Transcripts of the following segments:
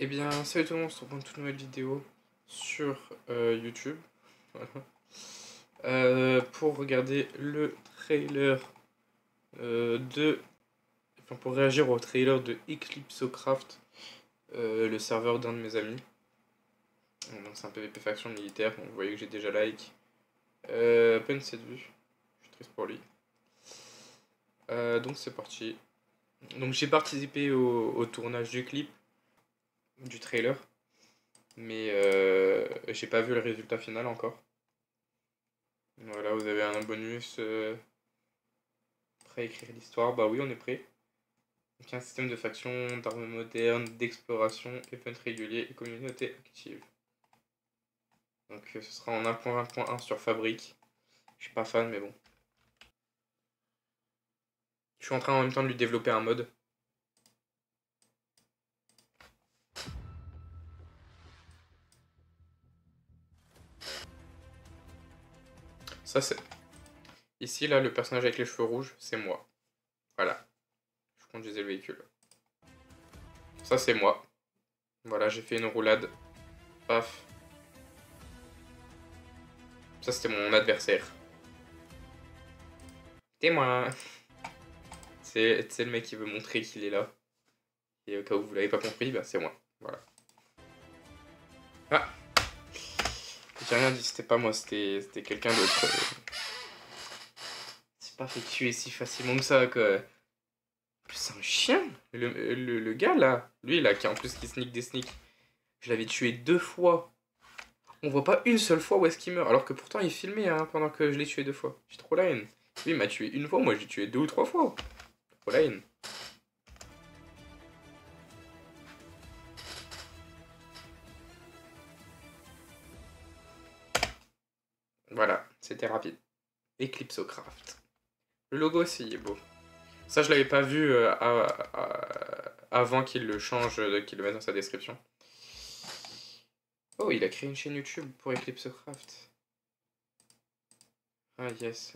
Eh bien, salut tout le monde, on se retrouve pour une toute nouvelle vidéo sur YouTube. Voilà. Pour regarder le trailer de. Enfin, pour réagir au trailer de Eclipsocraft, le serveur d'un de mes amis. Donc, c'est un PvP faction militaire, donc vous voyez que j'ai déjà like. À peine séduit, je suis triste pour lui. Donc, c'est parti. Donc, j'ai participé au tournage du clip, du trailer, mais j'ai pas vu le résultat final encore. Voilà, vous avez un bonus. Prêt à écrire l'histoire? Bah oui, on est prêt. Donc, un système de faction, d'armes modernes, d'exploration, event régulier et communauté active. Donc ce sera en 1.20.1 sur Fabrique. Je suis pas fan, mais bon. Je suis en train en même temps de lui développer un mode. Ça, c'est. Ici, là, le personnage avec les cheveux rouges, c'est moi. Voilà. Je conduisais le véhicule. Ça, c'est moi. Voilà, j'ai fait une roulade. Paf. Ça, c'était mon adversaire. C'est moi. C'est le mec qui veut montrer qu'il est là. Et au cas où vous l'avez pas compris, bah, c'est moi. Voilà. Ah! J'ai rien dit, c'était pas moi, c'était quelqu'un d'autre. C'est pas fait tuer si facilement que ça, quoi. C'est un chien, le gars là. Lui là, qui en plus qui sneak des sneaks. Je l'avais tué 2 fois. On voit pas une seule fois où est-ce qu'il meurt. Alors que pourtant il filmait hein, pendant que je l'ai tué 2 fois. J'ai trop la haine. Lui il m'a tué une fois, moi j'ai tué 2 ou 3 fois. Trop la haine. Voilà, c'était rapide. Eclipsocraft. Le logo aussi il est beau. Ça je l'avais pas vu avant qu'il le change, qu'il le mette dans sa description. Oh, il a créé une chaîne YouTube pour Eclipsocraft. Ah yes.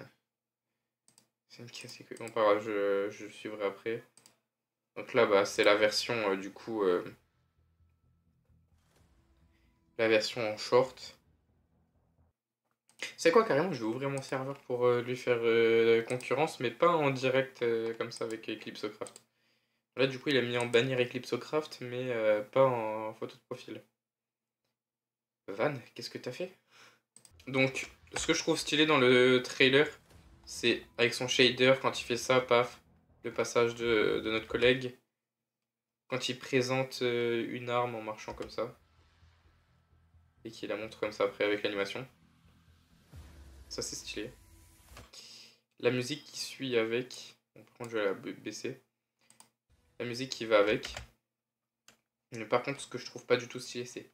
C'est une casse que. Bon, pas grave, je suivrai après. Donc là, bah, c'est la version, du coup, la version en short. C'est quoi, carrément, je vais ouvrir mon serveur pour lui faire concurrence, mais pas en direct comme ça avec Eclipsocraft. Là, du coup, il a mis en bannière Eclipsocraft, mais pas en photo de profil. Van, qu'est-ce que t'as fait? Donc, ce que je trouve stylé dans le trailer, c'est avec son shader, quand il fait ça, paf, le passage de notre collègue, quand il présente une arme en marchant comme ça, et qu'il la montre comme ça après avec l'animation. Ça, c'est stylé. La musique qui suit avec. Bon, par contre, je vais la baisser. La musique qui va avec. Mais par contre, ce que je trouve pas du tout stylé, c'est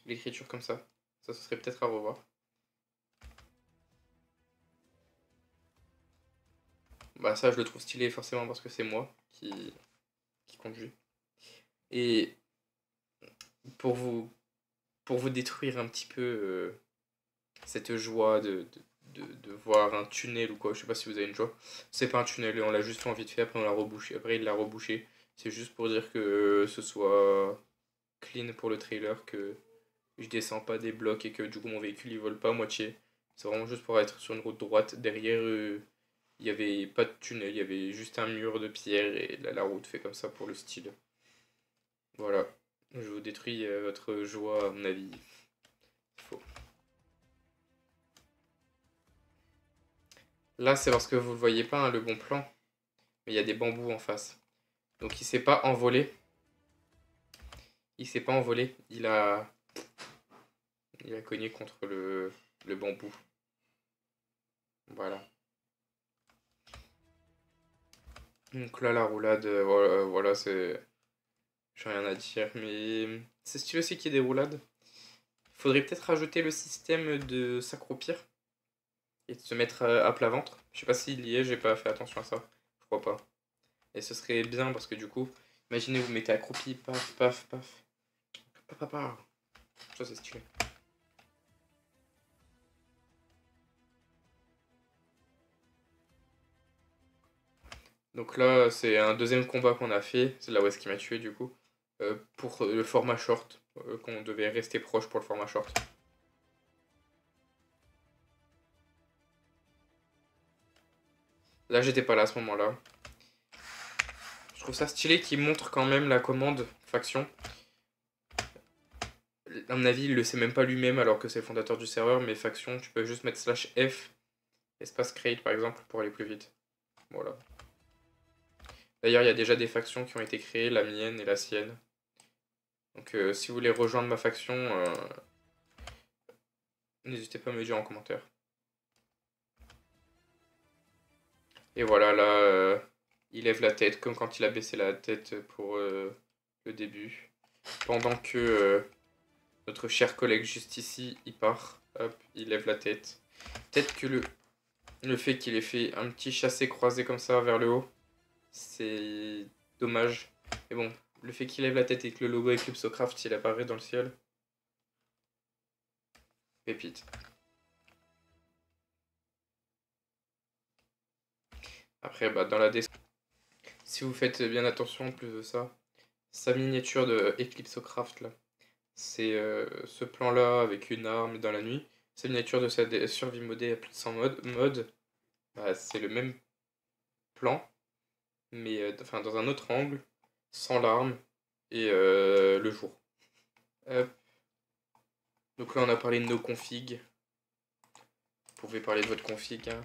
l'écriture comme ça. Ça, ce serait peut-être à revoir. Bah, ça, je le trouve stylé forcément parce que c'est moi qui conduis. Et pour vous, pour vous détruire un petit peu cette joie de voir un tunnel ou quoi, je sais pas si vous avez une joie. C'est pas un tunnel, on l'a juste fait en vite fait, après on l'a rebouché. Après, il l'a rebouché. C'est juste pour dire que ce soit clean pour le trailer, que je descends pas des blocs et que du coup mon véhicule il vole pas à moitié. C'est vraiment juste pour être sur une route droite. Derrière, il y avait pas de tunnel, il y avait juste un mur de pierre et la route fait comme ça pour le style. Voilà. Je vous détruis votre joie, à mon avis. Faux. Là, c'est parce que vous le voyez pas, hein, le bon plan. Mais il y a des bambous en face. Donc il s'est pas envolé. Il s'est pas envolé. Il a cogné contre le bambou. Voilà. Donc là, la roulade, voilà, c'est. J'ai rien à dire, mais c'est stylé aussi qu'il y ait des roulades. Faudrait peut-être rajouter le système de s'accroupir et de se mettre à plat ventre. Je sais pas s'il y est, j'ai pas fait attention à ça. Je crois pas. Et ce serait bien parce que du coup, imaginez vous mettez accroupi, paf, paf, paf. Paf, paf, paf. Ça c'est stylé. Donc là, c'est un deuxième combat qu'on a fait. C'est là où est-ce qu'il m'a tué du coup. pour le format short, qu'on devait rester proche pour le format short. Là, j'étais pas là à ce moment-là. Je trouve ça stylé qu'il montre quand même la commande faction. À mon avis, il le sait même pas lui-même alors que c'est le fondateur du serveur, mais faction, tu peux juste mettre /F, espace create par exemple, pour aller plus vite. Voilà. D'ailleurs, il y a déjà des factions qui ont été créées, la mienne et la sienne. Donc si vous voulez rejoindre ma faction, n'hésitez pas à me le dire en commentaire. Et voilà, là, il lève la tête, comme quand il a baissé la tête pour le début. Pendant que notre cher collègue juste ici, il part, hop, il lève la tête. Peut-être que le fait qu'il ait fait un petit chassé croisé comme ça vers le haut, c'est dommage. Mais bon, le fait qu'il lève la tête et que le logo Eclipsocraft, il apparaît dans le ciel. Pépite. Après, bah, dans la description, si vous faites bien attention en plus de ça, sa miniature de Eclipsocraft là, c'est ce plan-là avec une arme dans la nuit. Sa miniature de sa survie modée à plus de 100 mode, bah, c'est le même plan, mais enfin, dans un autre angle, sans l'arme et le jour. Hop. Donc là, on a parlé de nos configs. Vous pouvez parler de votre config. Hein.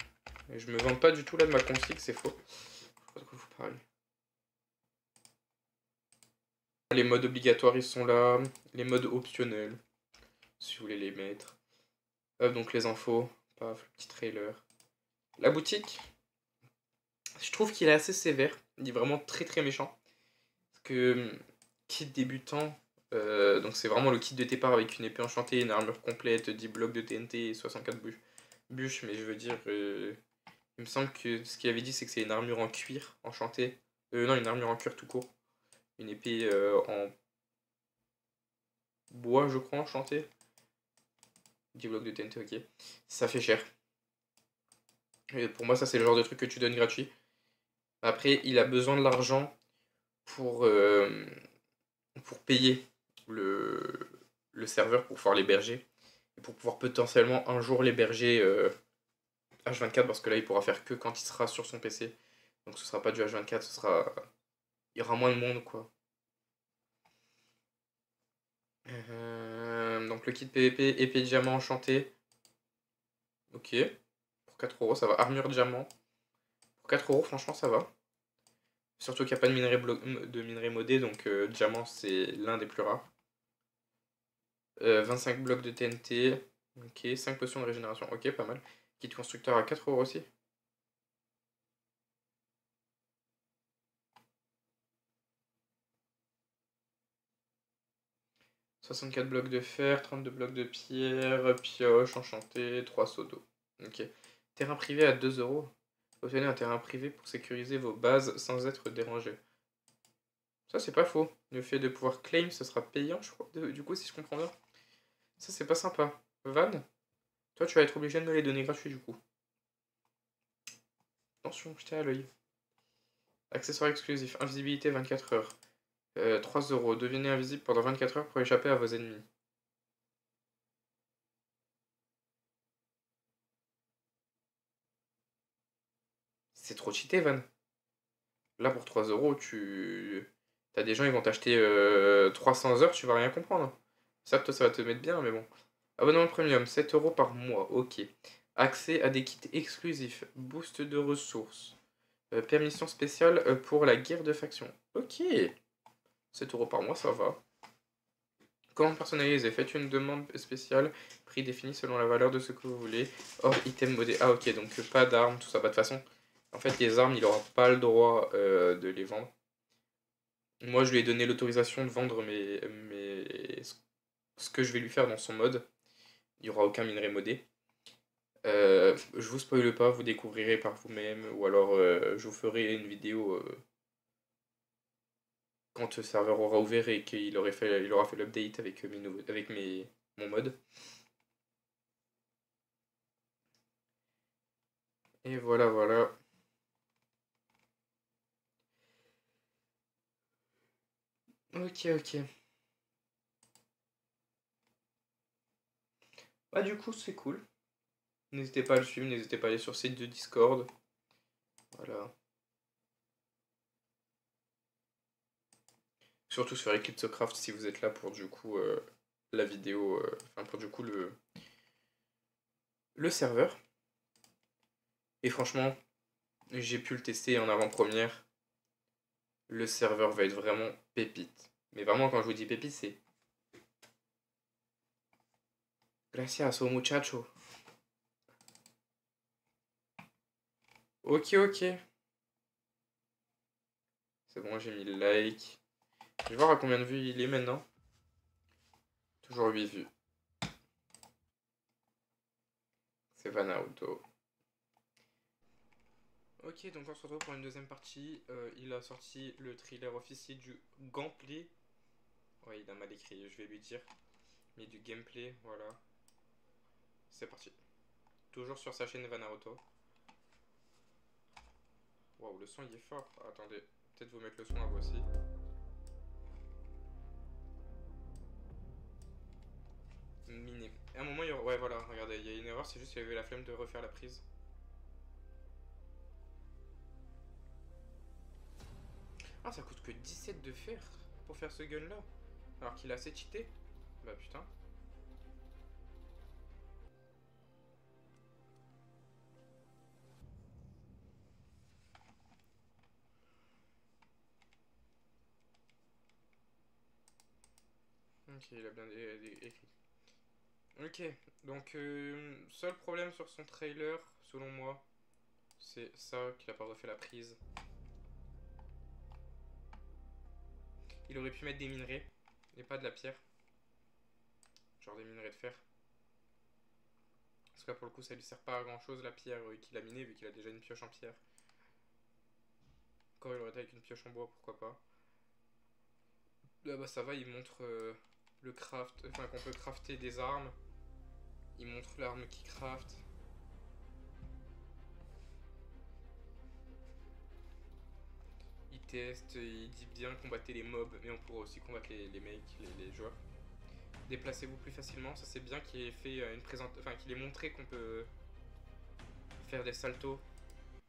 Je me vante pas du tout là de ma config, c'est faux. Je sais pas de quoi vous parlez. Les modes obligatoires, ils sont là. Les modes optionnels, si vous voulez les mettre. Hop, donc les infos. Paf, le petit trailer. La boutique, je trouve qu'il est assez sévère. Il est vraiment très très méchant. Parce que kit débutant, donc c'est vraiment le kit de départ avec une épée enchantée, une armure complète, 10 blocs de TNT et 64 bûches. Mais je veux dire, il me semble que ce qu'il avait dit, c'est que c'est une armure en cuir enchantée. Non, une armure en cuir tout court. Une épée en bois, je crois, enchantée. 10 blocs de TNT, ok. Ça fait cher. Et pour moi, ça, c'est le genre de truc que tu donnes gratuit. Après, il a besoin de l'argent pour, payer le serveur, pour pouvoir l'héberger. Et pour pouvoir potentiellement un jour l'héberger H24, parce que là, il pourra faire que quand il sera sur son PC. Donc ce sera pas du H24, ce sera... Il y aura moins de monde, quoi. Donc le kit PVP, épée diamant enchantée. Ok. Pour 4 €, ça va. Armure diamant. Pour 4 €, franchement, ça va. Surtout qu'il n'y a pas de minerai modé, donc diamant, c'est l'un des plus rares. 25 blocs de TNT. Ok. 5 potions de régénération. Ok, pas mal. Kit constructeur à 4 € aussi. « 64 blocs de fer, 32 blocs de pierre, pioche enchantée, 3 seaux d'eau. Ok. Terrain privé à 2 €. Obtenez un terrain privé pour sécuriser vos bases sans être dérangé. Ça, c'est pas faux. Le fait de pouvoir claim, ce sera payant, je crois, du coup, si je comprends bien. Ça, c'est pas sympa. Van, toi, tu vas être obligé de me les donner gratuits, du coup. Attention, jetez à l'œil. Accessoires exclusifs. Invisibilité 24 heures. 3 €. Devenez invisible pendant 24 heures pour échapper à vos ennemis. C'est trop cheaté, Van. Là, pour 3 €, t'as des gens, ils vont t'acheter 300 heures, tu vas rien comprendre. Ça, toi, ça va te mettre bien, mais bon. Abonnement premium, 7 € par mois, ok. Accès à des kits exclusifs, boost de ressources, permission spéciale pour la guerre de faction. Ok, 7 € par mois, ça va. Comment personnaliser? Faites une demande spéciale, prix défini selon la valeur de ce que vous voulez. Hors item modé. Ah ok, donc pas d'armes, tout ça. Bah, de toute façon, en fait, les armes, il n'aura pas le droit de les vendre. Moi, je lui ai donné l'autorisation de vendre ce que je vais lui faire dans son mode. Il n'y aura aucun minerai modé. Je vous spoile pas, vous découvrirez par vous-même, ou alors je vous ferai une vidéo quand le serveur aura ouvert et qu'il aura fait l'update avec, mon mode. Et voilà, voilà. Ok, ok. Bah du coup c'est cool. N'hésitez pas à le suivre, n'hésitez pas à aller sur le site de Discord. Voilà. Surtout sur Eclipsecraft si vous êtes là pour du coup la vidéo, enfin pour du coup le serveur. Et franchement, j'ai pu le tester en avant-première. Le serveur va être vraiment pépite. Mais vraiment quand je vous dis pépite, c'est gracias au muchacho. Ok, ok. C'est bon, j'ai mis le like. Je vais voir à combien de vues il est maintenant. Toujours 8 vues. C'est Vanauto. Ok, donc on se retrouve pour une deuxième partie. Il a sorti le thriller officiel du gameplay. Ouais, il a mal écrit, je vais lui dire. Mais du gameplay, voilà. C'est parti. Toujours sur sa chaîne Vanauto. Waouh, le son il est fort. Attendez, peut-être vous mettre le son à vous aussi. Miné. À un moment, il y aura... Ouais, voilà, regardez, il y a une erreur, c'est juste qu'il y avait la flemme de refaire la prise. Ah, ça coûte que 17 de fer pour faire ce gun là. Alors qu'il a assez cheaté. Bah putain. Ok, il a bien écrit. Ok, donc seul problème sur son trailer, selon moi, c'est ça qu'il a pas refait la prise. Il aurait pu mettre des minerais et pas de la pierre. Genre des minerais de fer. Parce que là pour le coup ça lui sert pas à grand chose la pierre qu'il a minée vu qu'il a déjà une pioche en pierre. Encore il aurait été avec une pioche en bois, pourquoi pas. Là bah ça va, il montre le craft, enfin qu'on peut crafter des armes. Il montre l'arme qui craft. Il teste, il dit bien combattre les mobs, mais on pourra aussi combattre les mecs, les joueurs. Déplacez-vous plus facilement, ça c'est bien qu'il ait fait une enfin qu'il ait montré qu'on peut faire des saltos.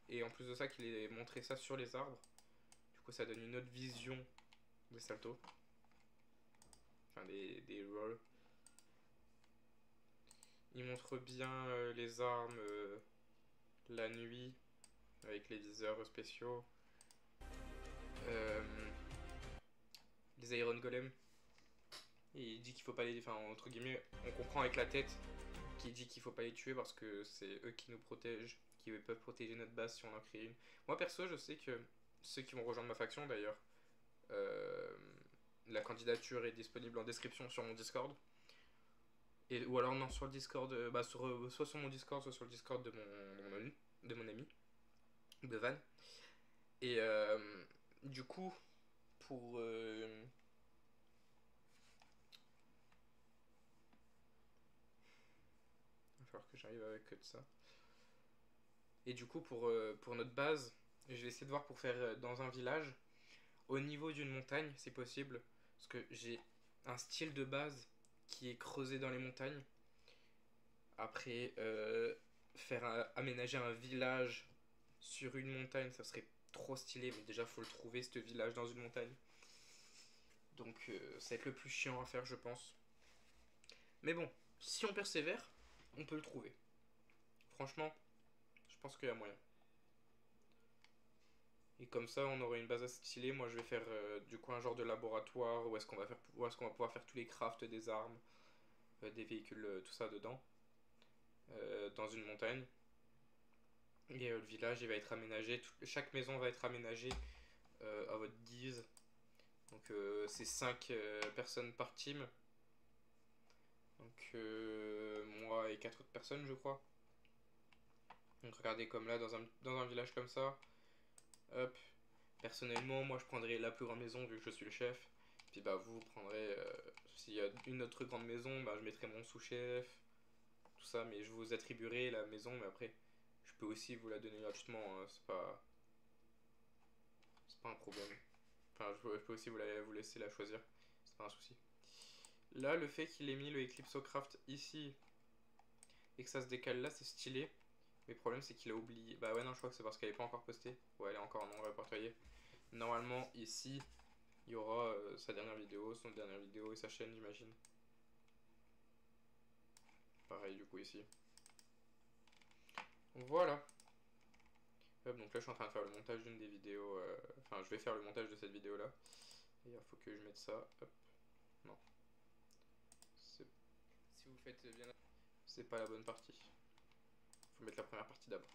Et en plus de ça qu'il ait montré ça sur les arbres. Du coup ça donne une autre vision des saltos. Enfin des rolls. Il montre bien les armes la nuit avec les viseurs spéciaux. Euh, les Iron Golem. Et il dit qu'il faut pas les... Enfin entre guillemets, on comprend avec la tête qu'il dit qu'il faut pas les tuer parce que c'est eux qui nous protègent, qui peuvent protéger notre base si on en crée une. Moi perso je sais que ceux qui vont rejoindre ma faction d'ailleurs, euh, la candidature est disponible en description sur mon Discord. Et, ou alors non sur le Discord, soit sur mon Discord, soit sur le Discord de mon ami, de Van. Et du coup, pour... il va falloir que j'arrive avec que de ça. Et du coup, pour notre base, je vais essayer de voir pour faire dans un village, au niveau d'une montagne, si possible. Parce que j'ai un style de base qui est creusé dans les montagnes. Après, aménager un village sur une montagne, ça serait trop stylé. Mais déjà, faut le trouver, ce village dans une montagne. Donc, ça va être le plus chiant à faire, je pense. Mais bon, si on persévère, on peut le trouver. Franchement, je pense qu'il y a moyen. Et comme ça, on aurait une base assez stylée. Moi, je vais faire du coup un genre de laboratoire où est-ce qu'on va pouvoir faire tous les crafts des armes, des véhicules, tout ça dedans, dans une montagne. Et le village, il va être aménagé. Chaque maison va être aménagée à votre guise. Donc, c'est 5 personnes par team. Donc, moi et 4 autres personnes, je crois. Donc, regardez comme là, dans un village comme ça. Hop. Personnellement, moi je prendrais la plus grande maison vu que je suis le chef. Puis bah vous prendrez, s'il y a une autre grande maison, bah je mettrai mon sous-chef, tout ça, mais je vous attribuerai la maison, mais après je peux aussi vous la donner gratuitement, hein, c'est pas un problème. Enfin, je peux aussi vous laisser la choisir, c'est pas un souci. Là, le fait qu'il ait mis le Eclipsocraft ici et que ça se décale là, c'est stylé. Mais le problème, c'est qu'il a oublié. Bah ouais, non, je crois que c'est parce qu'elle est pas encore postée. Ouais, elle est encore non répertoriée. Normalement, ici, il y aura sa dernière vidéo, son dernière vidéo et sa chaîne, j'imagine. Pareil, du coup, ici. Donc voilà. Hop, donc là, je suis en train de faire le montage d'une des vidéos. Enfin, je vais faire le montage de cette vidéo-là. Et il faut que je mette ça. Hop. Non. Si vous faites bien, c'est pas la bonne partie. Faut mettre la première partie d'abord.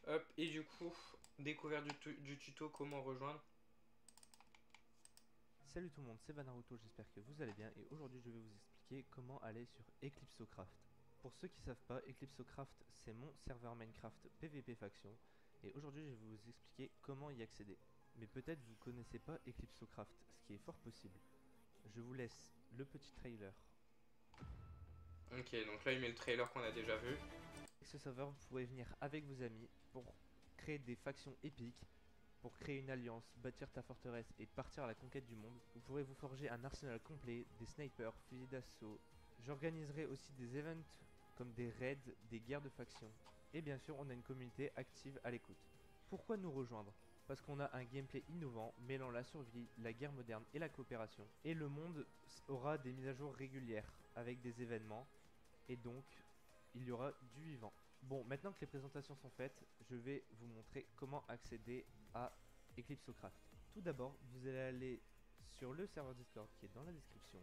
Hop, et du coup, découverte du tuto comment rejoindre. Salut tout le monde, c'est Vanaruto, j'espère que vous allez bien et aujourd'hui je vais vous expliquer comment aller sur Eclipsocraft. Pour ceux qui ne savent pas, Eclipsocraft c'est mon serveur Minecraft PVP faction et aujourd'hui je vais vous expliquer comment y accéder. Mais peut-être vous connaissez pas Eclipsocraft, ce qui est fort possible. Je vous laisse le petit trailer. Ok, donc là il met le trailer qu'on a déjà vu. Avec ce serveur vous pourrez venir avec vos amis pour créer des factions épiques, pour créer une alliance, bâtir ta forteresse et partir à la conquête du monde. Vous pourrez vous forger un arsenal complet, des snipers, fusils d'assaut. J'organiserai aussi des events comme des raids, des guerres de factions. Et bien sûr, on a une communauté active à l'écoute. Pourquoi nous rejoindre? Parce qu'on a un gameplay innovant mêlant la survie, la guerre moderne et la coopération. Et le monde aura des mises à jour régulières avec des événements. Et donc, il y aura du vivant. Bon, maintenant que les présentations sont faites, je vais vous montrer comment accéder à Eclipsocraft. Tout d'abord, vous allez aller sur le serveur Discord qui est dans la description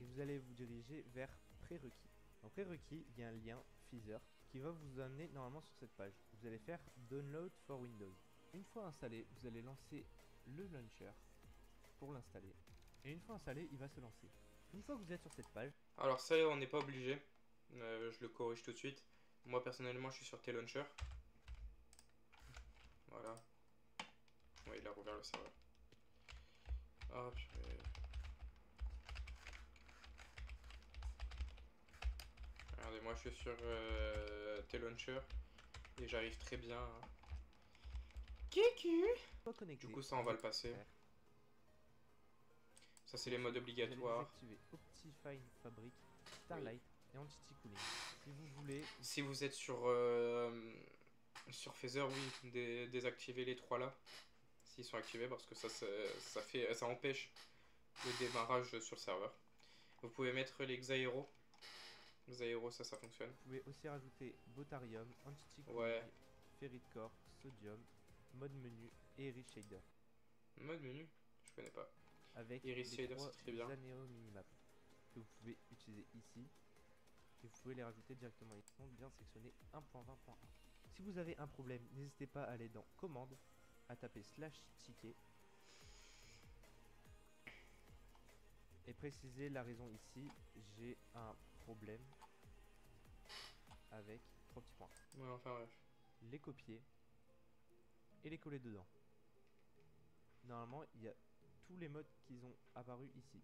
et vous allez vous diriger vers prérequis. Dans prérequis, il y a un lien Feather qui va vous amener normalement sur cette page. Vous allez faire Download for Windows. Une fois installé, vous allez lancer le launcher pour l'installer. Et une fois installé, il va se lancer. Une fois que vous êtes sur cette page, Alors ça on n'est pas obligé. Je le corrige tout de suite. Moi personnellement je suis sur T-Launcher. Voilà. Ouais, il a rouvert le serveur. Ah purée. Regardez, moi je suis sur T-Launcher et j'arrive très bien. Kiku. connecté. Du coup ça on va le passer. Ça c'est les modes obligatoires. Vous allez désactiver Optifine Fabric, Starlight et Entity Cooling. Si vous voulez... Si vous êtes sur Feather, oui, désactivez les trois là. S'ils sont activés parce que ça empêche le démarrage sur le serveur. Vous pouvez mettre les Xaero. Xaero, ça fonctionne. Vous pouvez aussi rajouter Botarium, Entity Cooling, Ouais. Ferrit Core, Sodium, mode menu et Iris Shader. Mode menu, je connais pas. Avec Iris les Shader, c'est très bien. Zaneo Minimap que vous pouvez utiliser ici. Et vous pouvez les rajouter directement. Ils sont bien sectionnés 1.20.1. Si vous avez un problème, n'hésitez pas à aller dans commande, à taper /ticket et préciser la raison ici. J'ai un problème avec 3 petits points. Ouais, enfin bref. Les copier et les coller dedans. Normalement, il y a tous les modes qui ont apparu ici.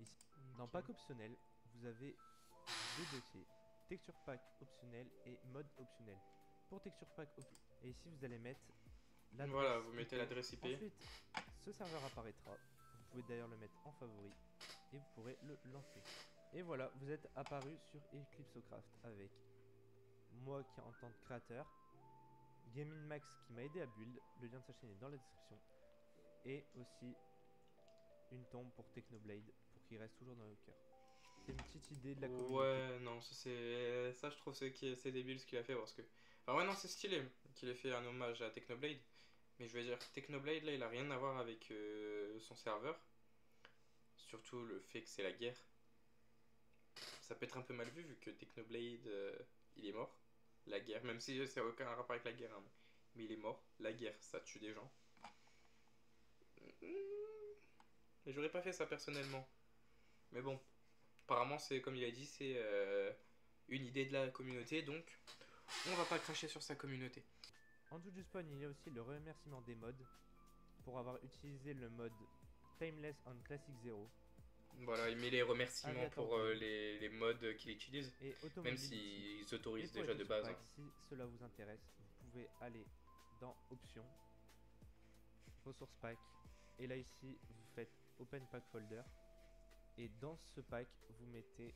Ici. Dans pack optionnel, vous avez deux dossiers, texture pack optionnel et mode optionnel. Pour texture pack et ici vous allez mettre l'adresse. Voilà, vous mettez l'adresse IP. Ensuite, ce serveur apparaîtra. Vous pouvez d'ailleurs le mettre en favori et vous pourrez le lancer. Et voilà, vous êtes apparu sur Eclipsocraft avec moi qui en tant que créateur, Gaming Max qui m'a aidé à build, le lien de sa chaîne est dans la description, et aussi une tombe pour Technoblade pour qu'il reste toujours dans le cœur. C'est une petite idée de la communauté. Ouais, non, ça je trouve c'est débile ce qu'il a fait parce que. Enfin, ouais, non, c'est stylé qu'il ait fait un hommage à Technoblade. Mais je veux dire, Technoblade là, il a rien à voir avec son serveur. Surtout le fait que c'est la guerre. Ça peut être un peu mal vu que Technoblade il est mort. La guerre, même si ça n'a aucun rapport avec la guerre, hein, mais il est mort. La guerre, ça tue des gens. Mais j'aurais pas fait ça personnellement. Mais bon, apparemment, c'est comme il a dit, c'est une idée de la communauté, donc on va pas cracher sur sa communauté. En dessous du spawn, il y a aussi le remerciement des mods pour avoir utilisé le mode Timeless on Classic 0. Voilà, il met les remerciements pour les mods qu'il utilise, même s'ils autorisent déjà de base. Si cela vous intéresse, vous pouvez aller dans Options, Resource pack. Et là ici, vous faites Open Pack Folder. Et dans ce pack, vous mettez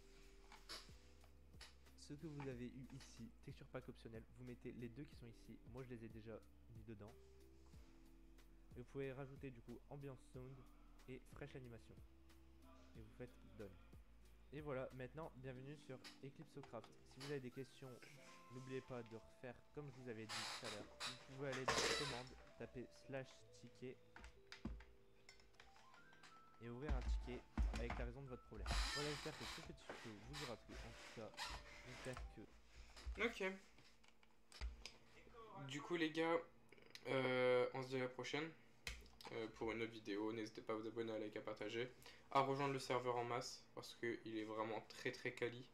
ce que vous avez eu ici, Texture Pack optionnel. Vous mettez les deux qui sont ici. Moi, je les ai déjà mis dedans. Et vous pouvez rajouter du coup Ambiance Sound et Fresh Animation. Et vous faites Done. Et voilà, maintenant, bienvenue sur Eclipsocraft. Si vous avez des questions, n'oubliez pas de refaire comme je vous avais dit tout à l'heure. Vous pouvez aller dans commande, taper /ticket et ouvrir un ticket avec la raison de votre problème. Voilà, j'espère que ce petit tuto vous aura plu. En tout cas, j'espère que... Ok. Du coup, les gars, on se dit à la prochaine pour une autre vidéo. N'hésitez pas à vous abonner, à liker, à partager, à rejoindre le serveur en masse parce qu'il est vraiment très quali.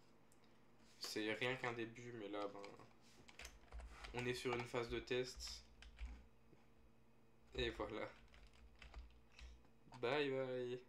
C'est rien qu'un début, mais là, ben, on est sur une phase de test. Et voilà. Bye bye.